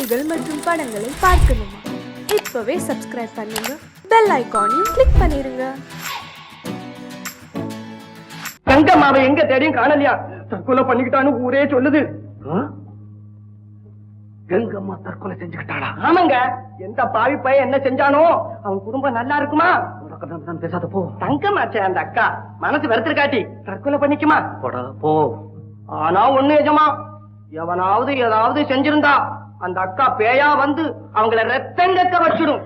செய்திகள் மற்றும் படங்களை பார்க்கணுமா? இப்பவே சப்ஸ்கிரைப் பண்ணுங்க, பெல் ஐகானையும் கிளிக் பண்ணிருங்க. தங்கம்மாவை எங்க தேடியும் காணலையா? தற்கொலை பண்ணிக்கிட்டான்னு ஊரே சொல்லுது. கங்கம்மா தற்கொலை செஞ்சுக்கிட்டாளா? ஆமாங்க. எந்த பாவி பையன் என்ன செஞ்சானோ அவன் குடும்பம் நல்லா இருக்குமா? பேசாத போ. தங்கம்மாச்சே அந்த அக்கா மனசு வெறுத்துக்காட்டி தற்கொலை பண்ணிக்குமா? போ. ஆனா ஒண்ணு எஜமா, எவனாவது ஏதாவது செஞ்சிருந்தா அந்த அக்கா பேயா வந்து அவங்கள ரத்தங்கக்க வச்சிடும்.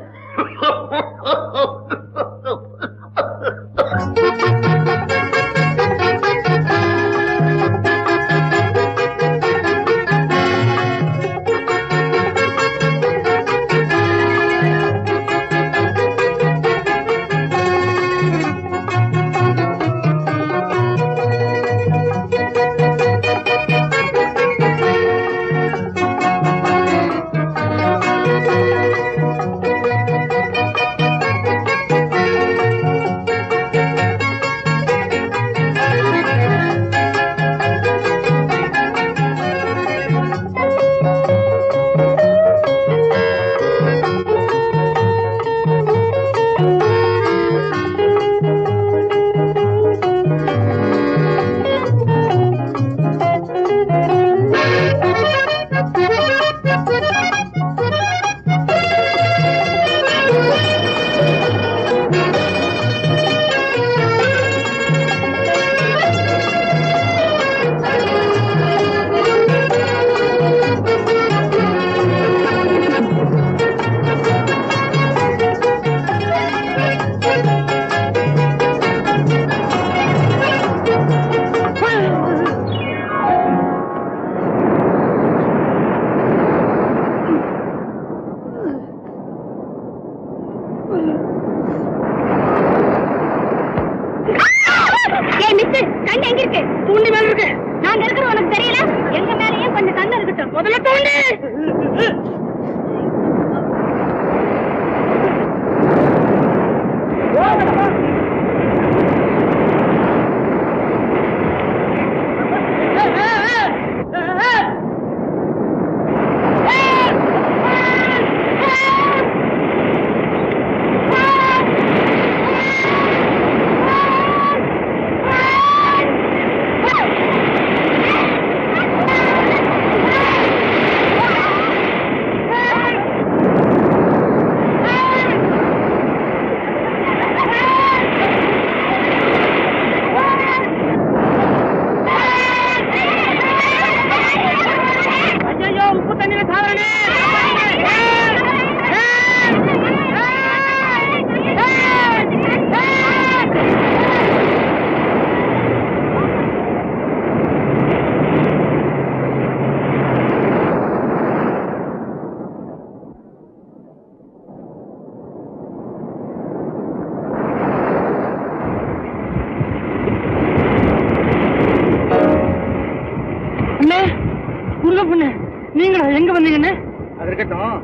நீங்களா எங்க வந்தீங்கன்னு? அது இருக்கட்டும்,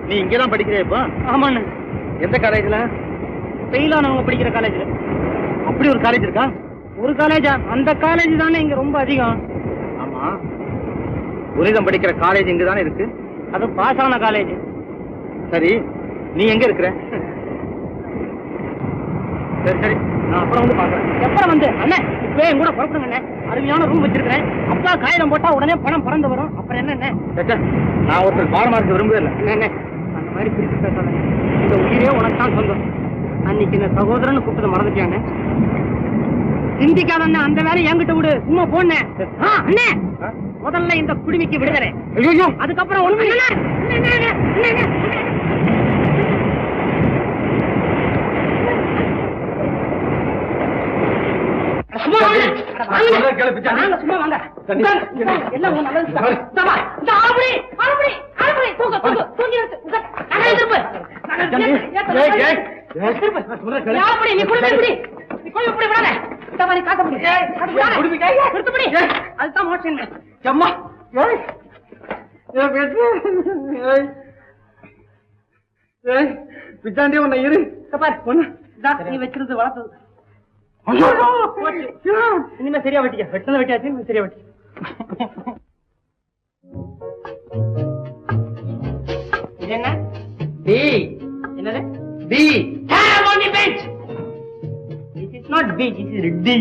நீ இங்கதான் படிக்கிற இப்ப? ஆமாண்ண. எந்த காலேஜ்ல? பெயிலானவங்க படிக்கிற காலேஜ்ல. அப்படி ஒரு காலேஜ் இருக்கா? ஒரு காலேஜா? அந்த காலேஜ் தானே இங்க ரொம்ப அதிகம். ஆமா, புனிதம் படிக்கிற காலேஜ் இங்க தானே இருக்கு. அது பாஸ் ஆன காலேஜ். சரி, நீ எங்க இருக்கிற? சரி சரி, நான் அப்புறம் வந்து பாக்குறேன். எப்பறம் வந்து? அண்ணே இப்பவே என் கூட புறப்படுங்க. அருமையான ரூம் வச்சிருக்கிறேன். அப்பா காகிதம் போட்டா உடனே பணம் பறந்து வரும். அப்புறம் என்ன? நான் ஒருத்தர் பாரமா இருக்க விரும்பவே இல்லை. என்ன அந்த மாதிரி பிரிச்சு பேசாத. இந்த உயிரே உனக்கு தான் சொந்தம். அன்னைக்கு இந்த சகோதரன் கூப்பிட்டு மறந்துட்டானே. சிந்திக்காத அந்த வேலையை என்கிட்ட விடு. சும்மா போனேன். அண்ணே முதல்ல இந்த குடிமைக்கு விடுதலை, அதுக்கப்புறம் ஒண்ணு. பிச்சாண்டி உன்னை இரு நீ வச்சிருந்து வளர்த்தது இனிமே சரியா வெட்டிக்க. வெட்டத வெட்டியாச்சு, சரியா வெட்டி. டி டி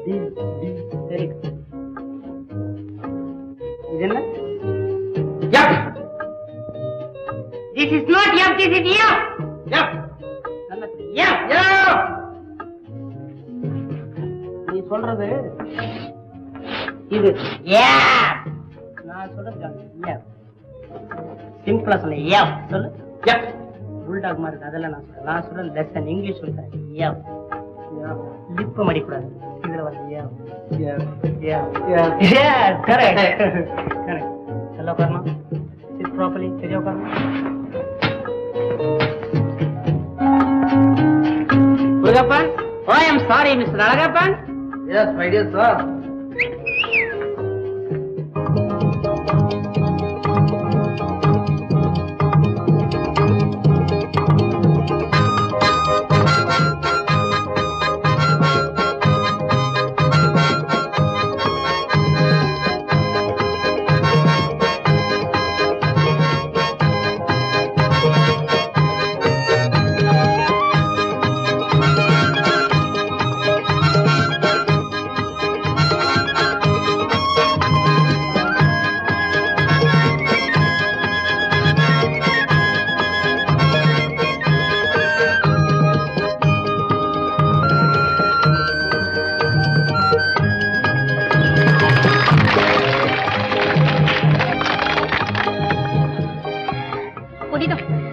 டி டி. சரி, இது என்ன? F. This is not F, this is F. F. F. F. நீ சொல்றது இது F. நான் சொல்றது F. சிம்பிளா சொல்ல F சொல்லு. F. புல்டாக் மாதிரி இருக்கு, அதெல்லாம் நான் சொல்றேன் லெசன் இங்கிலீஷ் சொல்றேன். F. லிப் மடிக்கூடாது, இதுல வந்து F. F. F. Yes, correct. Correct. Hello, Karma. Sit properly. Hello, Karma. Urgappan? Oh, I am sorry, Mr. Alagappan. Yes, my dear sir.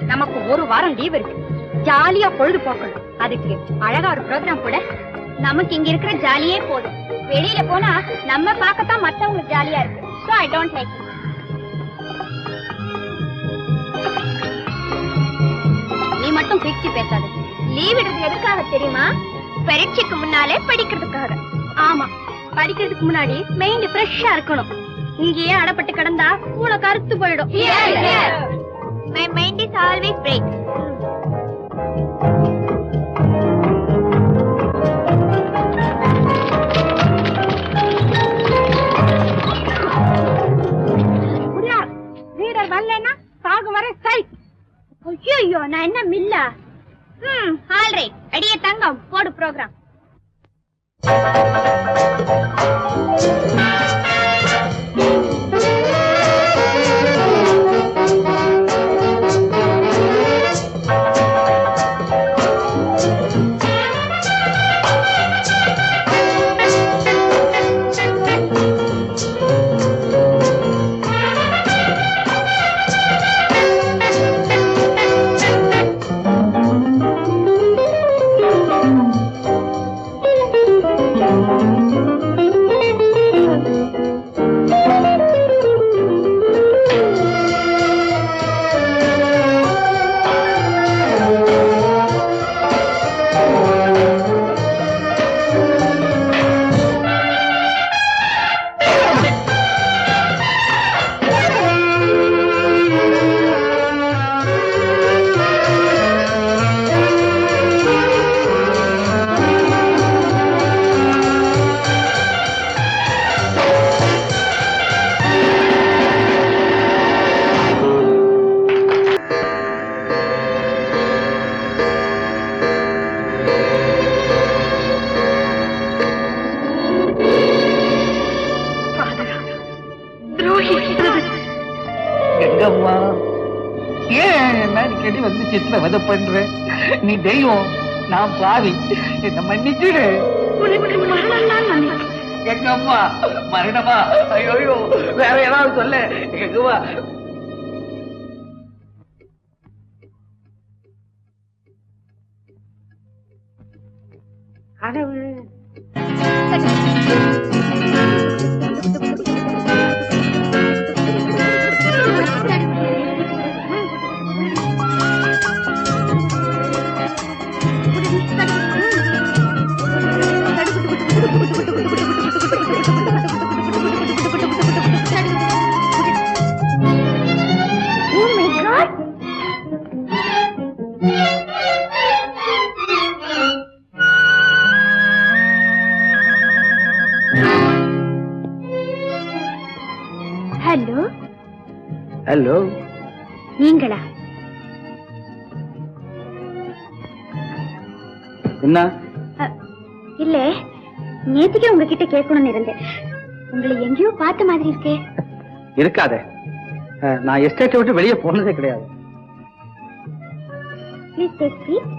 நமக்கு ஒரு வாரம் லீவ் இருக்கு, ஜாலியா பொழுது போக்கணும். அதுக்கு அழகா ஒரு ப்ரோக்ராம் கூட. நமக்கு இங்க இருக்கிற ஜாலியே போதும், வெளியில போனா நம்ம பார்க்கத்தான் மத்தவங்களுக்கு ஜாலியா இருக்கு. So I don't like it. நீ மட்டும் பிரிச்சு பேசாத. லீவ் எடுத்து எதுக்காக தெரியுமா? பரீட்சைக்கு முன்னாலே படிக்கிறதுக்காக. ஆமா, படிக்கிறதுக்கு முன்னாடி மைண்ட் ஃப்ரெஷ்ஷா இருக்கணும். இங்கேயே அடப்பட்டு கிடந்தா மூளை கருத்து போயிடும். My mind is always bright. Reader வரலன்னா சாகு வர சைட். ஐயோ, நான் என்ன மில்லா? All right. அடியே தங்கம், போடு ப்ரோக்ராம். எங்கம்மா ஏன் என்ன அடிக்கடி வந்து சித்திரவதை பண்ற? நீ தெய்வம், நான் பாவி, என்ன மன்னிச்சிடு. எங்கம்மா மரணமா? ஐயோ, வேற ஏதாவது சொல்ல. எங்கம்மா கனவு ஹலோ. ஹலோ, நீங்களா? என்ன இல்ல, நேத்துக்கே உங்ககிட்ட கேட்கணும்னு இருந்தேன். உங்களை எங்கேயோ பார்த்த மாதிரி இருக்கே. இருக்காதே, நான் எஸ்டேட்டை விட்டு வெளியே போனதே கிடையாது. Please take seat.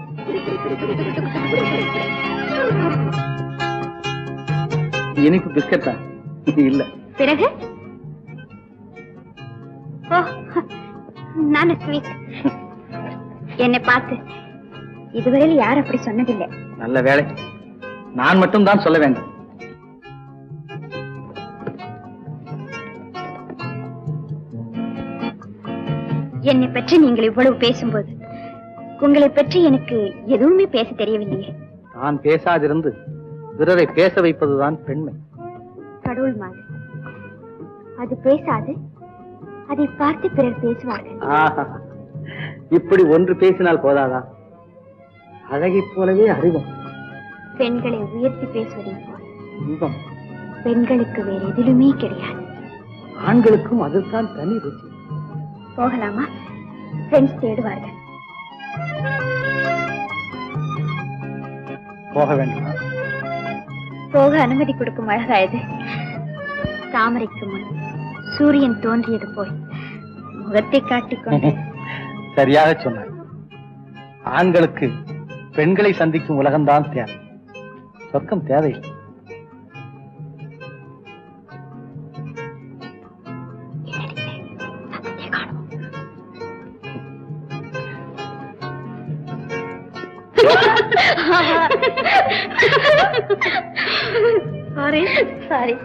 இனிப்பு பிஸ்கட் தான் இல்ல. பிறகு நான் ஸ்வீட். என்னை பார்த்து இதுவரையில் யாரும் அப்படி சொன்னதில்லை. நல்ல வேலை, நான் மட்டும் தான் சொல்ல வேண்டும். என்னை பற்றி நீங்கள் இவ்வளவு பேசும்போது உங்களை பற்றி எனக்கு எதுவுமே பேச தெரியவில்லையே. நான் பேசாதிருந்து பிறரை பேச வைப்பதுதான் பெண்மை. கடவுள் மாதிரி அது பேசாது, அதை பார்த்து பிறர் பேசுவார்கள். இப்படி ஒன்று பேசினால் போதாதா? அழகை போலவே அறிவும். பெண்களை உயர்த்தி பேசுவதை போல இன்பம் பெண்களுக்கு வேறு எதிலுமே கிடையாது. ஆண்களுக்கும் அதுதான் தனி ருச்சி. போகலாமா? ஃப்ரெண்ட்ஸ் தேடுவார்கள். போக வேண்டுமா? போக அனுமதி கொடுக்கும் அழகாயது. தாமரைக்கு முன் சூரியன் தோன்றியது போய் முகத்தை காட்டிக்கொண்டு. சரியாக சொன்னார். ஆண்களுக்கு பெண்களை சந்திக்கும் உலகம்தான் தேவை, சொர்க்கம் தேவையில்லை. Sorry sorry.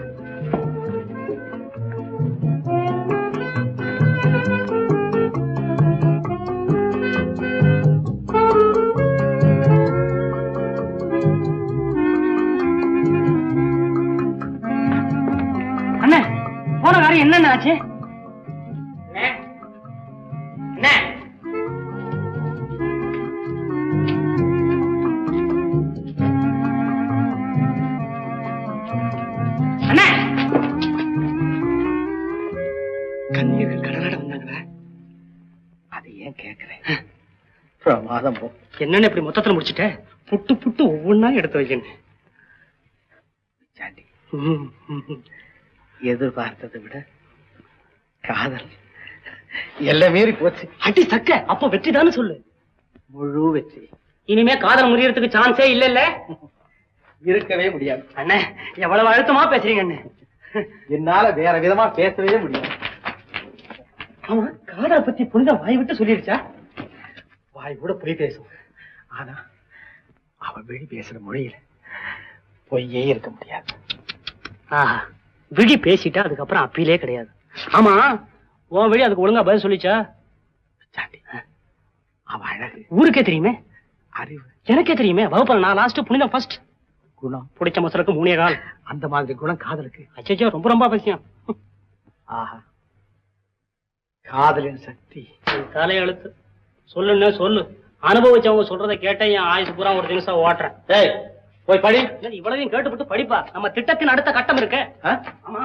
அண்ணே, போன காரியம் என்னென்ன ஆச்சு? கண்ணீர்கள் கடலாட வந்தாங்களா? அது ஏன் கேக்குறேன்? பிரமாதம் போ. என்னன்னு இப்படி மொத்தத்துல முடிச்சுட்ட? புட்டு புட்டு ஒவ்வொன்னா எடுத்து வைக்கணும். எதிர்பார்த்ததை விட காதல் எல்லை மீறி போச்சு. அடி சக்க, அப்ப வெற்றிதான்னு சொல்லு. முழு வெற்றி. இனிமே காதல் முறியறதுக்கு சான்ஸே இல்ல. இருக்கவே முடியாது. அண்ணே, எவ்வளவு அழுத்தமா பேசுறீங்க அண்ணே. என்னால வேற விதமா பேசவே முடியாது. ஆமா, காதலை பத்தி புனித வாய் விட்டு சொல்லிடுச்சா? வாய் கூட பொய் பேசும். ஆனா அவ வெளி பேசுற மொழியில பொய்யே இருக்க முடியாது. விழி பேசிட்டா அதுக்கப்புறம் அப்பீலே கிடையாது. ஆமா, உன் விழி அதுக்கு ஒழுங்கா பதில் சொல்லிச்சா? அவ அழகு ஊருக்கே தெரியுமே, அறிவு எனக்கே தெரியுமே. வகுப்பல நான் லாஸ்ட், புனிதம் ஃபர்ஸ்ட். குணம் பிடிச்ச மசருக்கு 3 கால். அந்த மாதிரி குணம் காதலுக்கு அச்சோ ரொம்ப ரொம்ப அவசியம். ஆஹா, காதலின் சக்தி தலை எழுத்து. சொல்லுன்னு சொல்லு. அனுபவிச்சவங்க சொல்றதை கேட்ட என் ஆயுசு பூரா ஒரு தினசா ஓட்டுறேன். ஏய், போய் படி. இவ்வளவையும் கேட்டுவிட்டு படிப்பா. நம்ம திட்டத்தின் அடுத்த கட்டம் இருக்கு. ஆமா,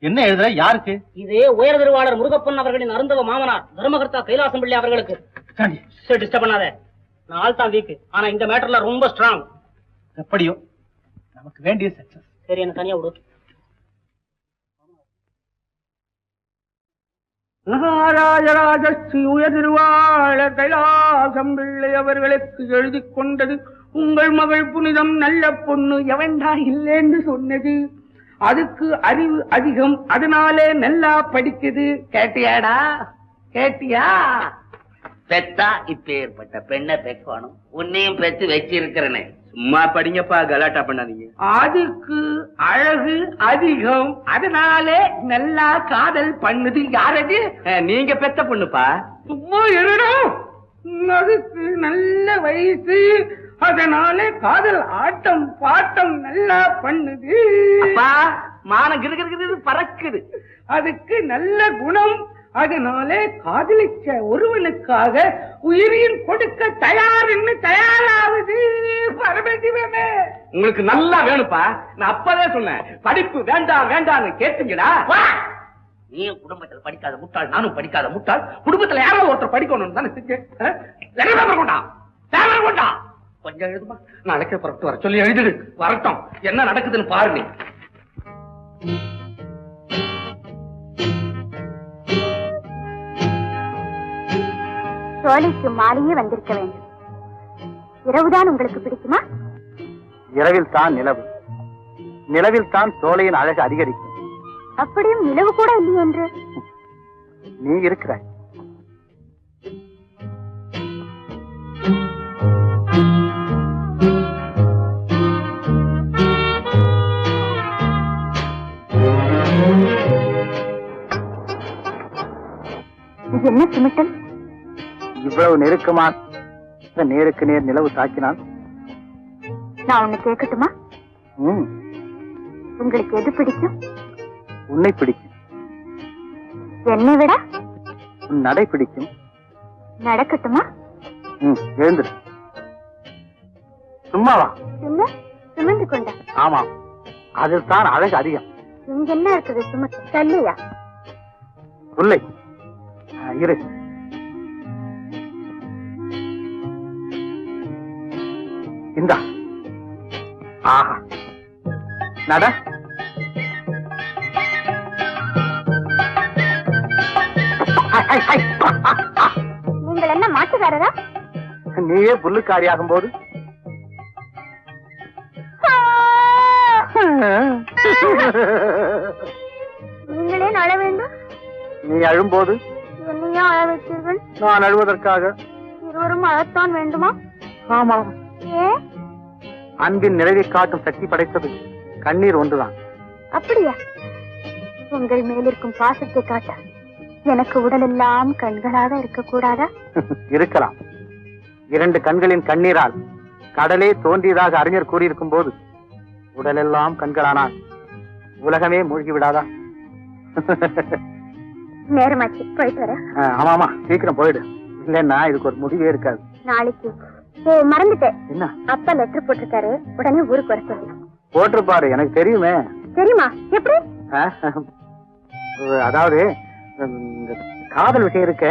என்ன எழுதுற? யாருக்கு? இதே உயர் திருவாளர் முருகப்பன் அவர்களின் அருந்தவ மாமனார் தர்மகர்த்தா கைலாசம் பிள்ளை அவர்களுக்கு. டிஸ்டர்ப் பண்ணாத. நான் ஆள் தான் வீக்கு, ஆனா இந்த மேட்டர்ல ரொம்ப ஸ்ட்ராங். எப்படியோ நமக்கு வேண்டிய சக்சஸ். சரி, என்ன தனியா விடு. மகாராஜராஜஸ்ரீ உயர் திருவாளர் கைலாசம் பிள்ளை அவர்களுக்கு எழுதி கொண்டது. உங்கள் மகள் புனிதம் நல்ல பொண்ணு, எவன்டா இல்லைன்னு சொன்னது? அதுக்கு அறிவு அதிகம், அதனாலே நல்லா படிக்குது. கேட்டியாடா? கேட்டியா? பெத்தா இப்ப ஏற்பட்ட பெண்ணை பெக்கணும். உன்னையும் பெத்து வச்சிருக்கிறனே. சும்மா படிங்கப்பா, கலாட்டா பண்ணாதீங்க. அதுக்கு அழகு அதிகம், அதனாலே நல்லா காதல் பண்ணுது. யாரது? நீங்க பெத்த பொண்ணுப்பா. சும்மா இருடும். அதுக்கு நல்ல வயசு, அதனாலே காதல் ஆட்டம் பாட்டம் நல்லா பண்ணுது. அப்பா, மானம் கிரு பறக்குது. அதுக்கு நல்ல குணம், அதனாலே காதலிச்ச ஒருவனுக்காக உயிரையும் கொடுக்க தயார்னு தயாராகுது. பரமசிவமே, உங்களுக்கு நல்லா வேணுப்பா. நான் அப்பவே சொன்னேன், படிப்பு வேண்டாம் வேண்டாம்னு கேட்டீங்கடா. நீயும் குடும்பத்துல படிக்காத முட்டாள், நானும் படிக்காத முட்டாள். குடும்பத்துல யாராவது ஒருத்தர் படிக்கணும்னு தானே செஞ்சேன். கொஞ்சம் எழுதுமா, நாளைக்கே புறப்பட்டு வர சொல்லி எழுதிடு. வரட்டும், என்ன நடக்குதுன்னு பாரு நீ. சோலைக்கு மாலையே வந்திருக்க வேண்டும். இரவுதான் உங்களுக்கு பிடிக்குமா? இரவில் தான் நிலவு, நிலவில் தான் சோலையின் அழகு அதிகரிக்கும். அப்படியும் நிலவு கூட இல்லை என்று நீ இருக்கிறாய். இது என்ன சிமிட்டல்? இவ்வளவு நெருக்கமா நேருக்கு நேர் நிலவு தாக்கினால் நான் ஒண்ணு கேட்கட்டுமா? உங்களுக்கு எது பிடிக்கும்? உன்னை பிடிக்கும். என்னை விட உன் நடை பிடிக்கும். நடக்கட்டுமா? எழுந்துரு. சும்மாவா? இல்ல, சுமந்து கொண்ட. ஆமா, அதில் தான் அழகு அதிகம். இங்க என்ன இருக்குது? சுமத்து கல்லையா? புல்லை. இரு. இந்தா. ஆஹா, நட. நீங்கள் என்ன மாட்டுக்காரரா? நீயே புல்லுக்காரியாகும் போது நீங்களே அழ வேண்டும். நீ அழும்போது என்னையா அழ வைத்தீர்கள்? நான் அழுவதற்காக? இருவரும் அழத்தான் வேண்டுமா? ஆமாம். ஏன்? அன்பின் நிறைவை காட்டும் சக்தி படைத்தது கண்ணீர் ஒன்றுதான். அப்படியா? உங்கள் மேலிருக்கும் பாசத்தை காட்ட எனக்கு உடலெல்லாம் கண்களாக இருக்கக்கூடாதா? இருக்கலாம். 2 கண்களின் கண்ணீரால் கடலே தோன்றியதாக அறிஞர் கூறியிருக்கும் போது உடலெல்லாம் கண்களானால் உலகமே மூழ்கிவிடாதா? நேரமாச்சு, போயிட்டு வர. ஆமாமா, சீக்கிரம் போயிடு. இல்லன்னா இதுக்கு ஒரு முடிவே இருக்காது. நாளைக்கு மறந்துட்டேன். என்ன? அப்பா லெட்டர் போட்டிருக்காரு, உடனே ஊருக்கு வர சொல்லு. போட்டிருப்பாரு, எனக்கு தெரியுமே. தெரியுமா? எப்படி? அதாவது இந்த காதல் விஷயம் இருக்கு,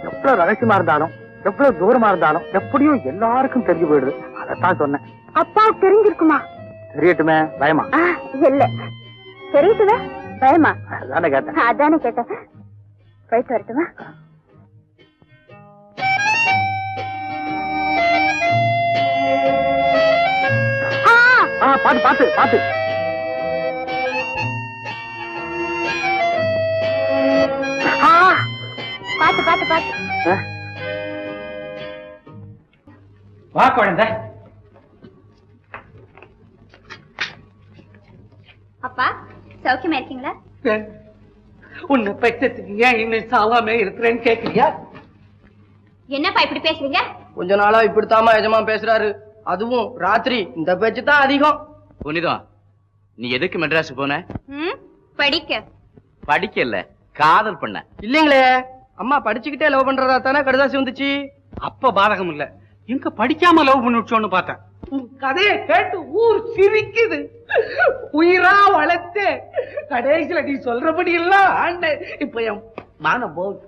எவ்வளவு ரகசியமா இருந்தாலும் எவ்வளவு தூரமா இருந்தாலும் எப்படியும் எல்லாருக்கும் தெரிஞ்சு போயிடுது. அதைத்தான் சொன்னேன். அப்பாவுக்கு தெரிஞ்சிருக்குமா? தெரியட்டுமே. பயமா? இல்ல, தெரியுதுவே. பயமா? அதானே கேட்டேன். அதானே கேட்டேன். போயிட்டு வரட்டுமா? பாத்து பாத்து பாத்து. பாத்து பாத்து பாத்து. வா குழந்தை. அப்பா, சௌக்கியமா இருக்கீங்களா? உன்னை பெற்றதுக்கு ஏன் இன்னும் சாவாமே இருக்கிறேன்னு கேக்குறியா? என்னப்பா இப்படி பேசுறீங்க? கொஞ்ச நாளா இப்படித்தாமா எஜமா பேசுறாரு, அதுவும் ராத்திரி. இந்த பேச்சு தான் அதிகம். புனிதம், நீ எதுக்கு மெட்ராஸ் போன? படிக்க. படிக்க இல்ல, காதல் பண்ண. இல்லீங்களே, அம்மா படிச்சுக்கிட்டே லவ் பண்றதா தானே கடுதாசி வந்துச்சு. அப்ப பாதகம் இல்ல, எங்க படிக்காம லவ் பண்ணிச்சோன்னு பார்த்தேன். உன் கதையை கேட்டு ஊர் சிரிக்குது. உயிரா வளர்த்து கடைசியில நீ சொல்றபடி எல்லாம் ஆண்ட. இப்ப என் மானம் போகுது.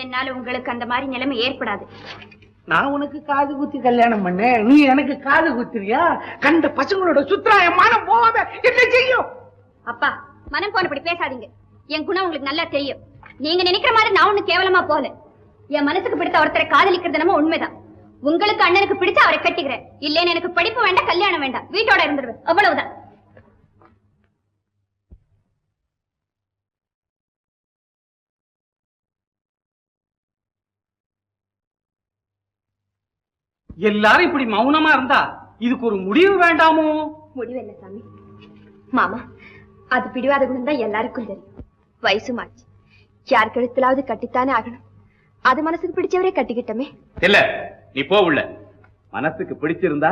என்னால உங்களுக்கு அந்த மாதிரி நிலைமை ஏற்படாது. நான் உனக்கு காது குத்தி கல்யாணம் பண்ணேன், நீ எனக்கு காது குத்துறியா? கண்ட பசங்களோட சுத்ரா என் மனம் போகாம என்ன செய்யும்? அப்பா, மனம் போனபடி பேசாதீங்க. என் குணம் உங்களுக்கு நல்லா தெரியும். நீங்க நினைக்கிற மாதிரி நான் ஒண்ணு கேவலமா போல. என் மனசுக்கு பிடித்த ஒருத்தரை காதலிக்கிறது என்னமோ உண்மைதான். உங்களுக்கு அண்ணனுக்கு பிடிச்ச அவரை கட்டிக்கிறேன். இல்லன்னு எனக்கு படிப்பு வேண்டாம், கல்யாணம் வேண்டாம், வீட்டோட இருந்துருவேன், அவ்வளவுதான். எல்லாரும் இப்படி மௌனமா இருந்தா இதுக்கு ஒரு முடிவு வேண்டாமோ? முடிவு என்ன சாமி? மாமா, அது பிடிவாத குணம் தான் எல்லாருக்கும் தெரியும். வயசு மாச்சு, யார் கழுத்திலாவது கட்டித்தானே ஆகணும். அது மனசுக்கு பிடிச்சவரே கட்டிக்கிட்டமே. இல்ல, நீ போவுள்ள. மனசுக்கு பிடிச்சிருந்தா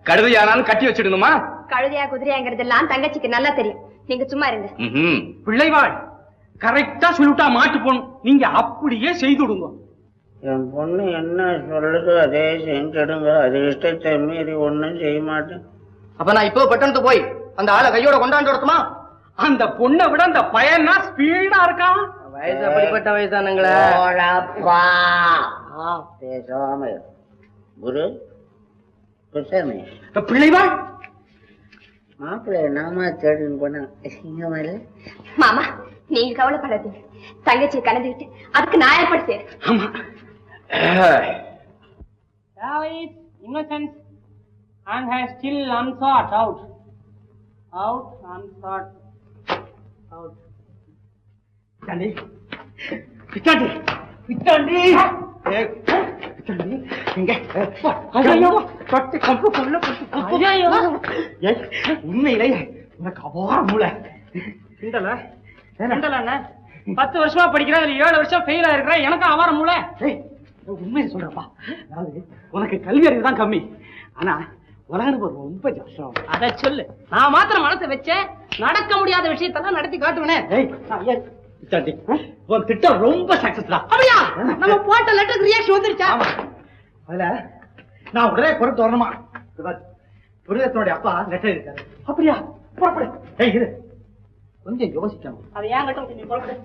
கழுதையானாலும் கட்டி வச்சிடணுமா? கழுதையா குதிரையாங்கிறதெல்லாம் தங்கச்சிக்கு நல்லா தெரியும். நீங்க சும்மா இருங்க. பிள்ளைவாள் கரெக்டா சொல்லிட்டா மாட்டு போகணும். நீங்க அப்படியே செய்துடுங்க. என் பொண்ணு என்ன சொல்லுது அதே செஞ்சிடுங்க. அது இஷ்டத்தை மீறி ஒன்றும் செய்ய மாட்டேன். அப்ப நான் இப்போ பட்டணத்து போய் அந்த ஆளை கையோட கொண்டாண்டு வரட்டுமா? அந்த பொண்ணை விட அந்த பையனா ஸ்பீடா இருக்கான். வயசு அப்படிப்பட்ட வயசானுங்களா? போடப்பா. பேசாம இரு. குரு குசமே பிள்ளைவாள் மாப்பிள்ளை நாம தேடின்னு போனா இங்க மேல மாமா நீங்க கவலைப்படாதீங்க. தங்கச்சி கலந்துக்கிட்டு அதுக்கு நான் ஏற்பாடு செய்யறேன். innocence and has still unsought out unsought out. Pichandi Pichandi Pichandi Pichandi இங்க ஐயோ கட்டி கம்பு கொள்ள போட்டு ஐயோ உண்மையிலேயே உனக்கு அபார மூளை. கிண்டலா கிண்டலா 10 வருஷமா படிக்கிறேன், அதுல 7 வருஷம் ஃபெயில் ஆயிருக்கிறேன், எனக்கு அபார மூளை. உண்மையை சொல்றப்பா, அதாவது உனக்கு கல்வி அறிவு தான் கம்மி, ஆனா உலகம் ரொம்ப ஜாஸ்தியம். அத சொல்லு. நான் மாத்திரம் மனசை வச்சேன், நடக்க முடியாத விஷயத்தெல்லாம் நடத்தி காட்டுவேனே. உன் திட்டம் ரொம்ப சக்சஸ்டா. அப்படியா? நம்ம போட்ட லெட்டருக்கு ரியாக்ஷன் வந்துருச்சா? அதுல நான் உடனே பொறுத்து வரணுமா? புரிதத்தோட அப்பா லெட்டர் இருக்காரு. அப்படியா? புறப்படு. இது கொஞ்சம் யோசிக்கணும். அது ஏன் கட்டும் கொஞ்சம் புறப்படு.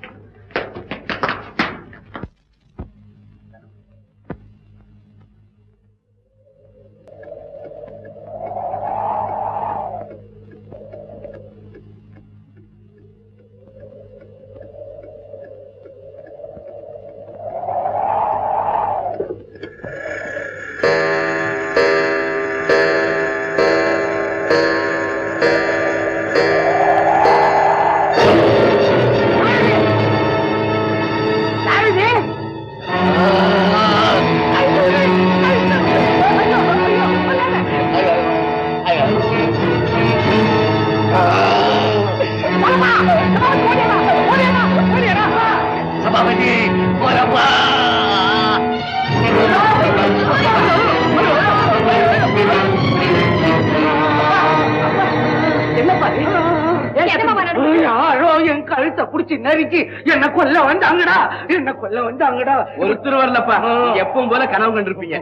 என் கழுத்தை புடிச்சு நெருக்கி என்ன கொல்ல வந்தாங்கடா, என்ன கொல்ல வந்தாங்கடா. ஒருத்தர் வரலப்பா, எப்பவும் போல கனவு கண்டிருப்பீங்க.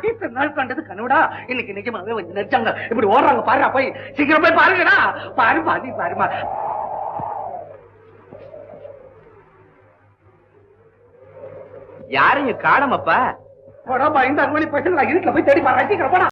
இத்தனை நாள் கண்டது கனவுடா, இன்னைக்கு நிஜமாவே வந்து நெரிச்சாங்க. இப்படி ஓடுறாங்க பாருடா, போய் சீக்கிரம் போய் பாருங்கடா. பாருமா நீ பாருமா. யாரையும் காணமப்பா. போடா, இந்த 5 மணி பசங்களா வீட்டுல போய் தேடி பாரு. சீக்கிரம் போடா.